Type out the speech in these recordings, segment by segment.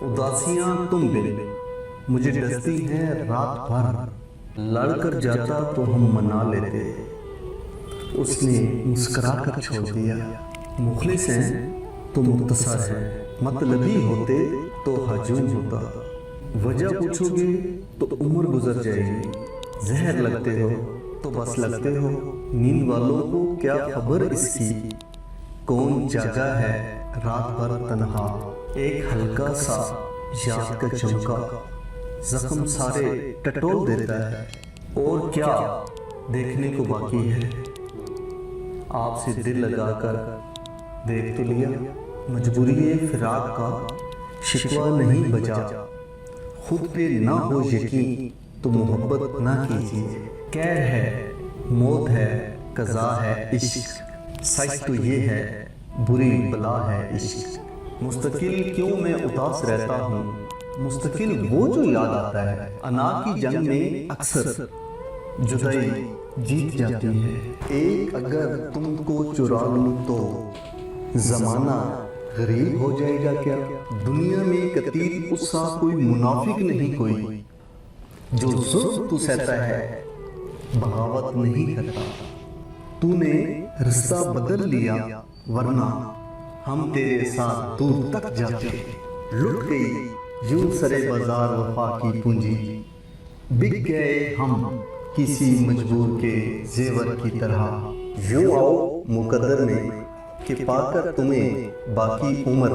اداسیاں تم بن مجھے ڈستی ہیں رات بھر، لڑ کر جاتا تو ہم منا لیتے، اس نے مسکرا کر چھوڑ دیا۔ مخلص ہیں تو مختصر ہے، مطلبی ہوتے تو ہجوم ہوتا، وجہ پوچھو گے تو عمر گزر جائے گی، زہر لگتے ہو تو بس لگتے ہو۔ نیند والوں کو کیا خبر اس کی، کون جاگا ہے رات بھر تنہا، ایک ہلکا سا یاد کا چمکا زخم سارے ٹٹول دیتا ہے۔ اور کیا دیکھنے کو باقی ہے، آپ سے دل لگا کر دیکھ تو لیا، مجبوری فراق کا شکوہ نہیں بجا، خود پہ نہ ہو یقین تو محبت نہ کیجیے، قہر ہے موت ہے قضا ہے عشق، سچ تو یہ ہے بری بلا ہے عشق۔ مستقل کیوں میں اداس رہتا ہوں، مستقل وہ جو یاد آتا ہے، انا کی جنگ میں اکثر جدائی جیت جاتی ہے، ایک اگر تم کو چرا لوں تو زمانہ غریب ہو جائے گا کیا، دنیا میں قتیل اس سا کوئی منافق نہیں کوئی، جو ظلم تو سہتا ہے بغاوت نہیں کرتا، تو نے رستہ بدل لیا ورنہ ہم تیرے ساتھ دور تک جاتے، لٹ گئی یوں سرے بازار وفا کی پونجی، بک گئے ہم کسی مجبور کے زیور کی طرح، یوں آؤ مقدر میں کہ پا کر تمہیں باقی عمر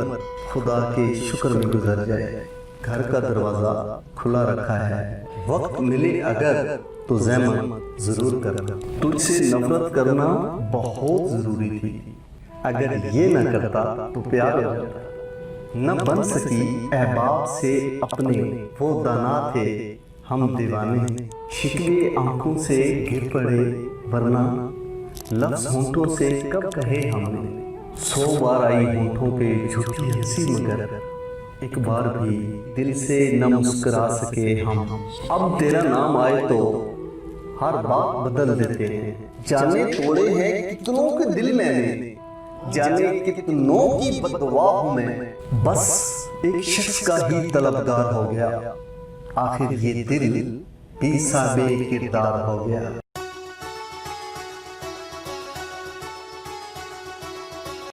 خدا کے شکر میں گزر جائے، گھر کا دروازہ کھلا رکھا ہے، وقت ملے اگر تو زحمت ضرور کرنا، تجھ سے نفرت کرنا بہت ضروری تھی، اگر یہ نہ کرتا تو پیار ہو جاتا، نہ بن سکی احباب سے اپنے وہ دانا تھے ہم دیوانے، شکوے آنکھوں سے گر پڑے ورنہ لفظ ہونٹوں سے کب کہے ہم نے، 100 بار آئی ہونٹوں پہ جھوٹی ہنسی مگر ایک بار بھی دل سے نہ مسکرا سکے ہم، اب تیرا نام آئے تو ہر بات بدل دیتے ہیں، جانے توڑے ہیں کتنوں کے دل میں نے، جانے کتنوں کی بددعا ہوں میں، بس ایک شخص کا ہی طلبگار ہو گیا، آخر یہ دل بھی صاحب کردار ہو گیا۔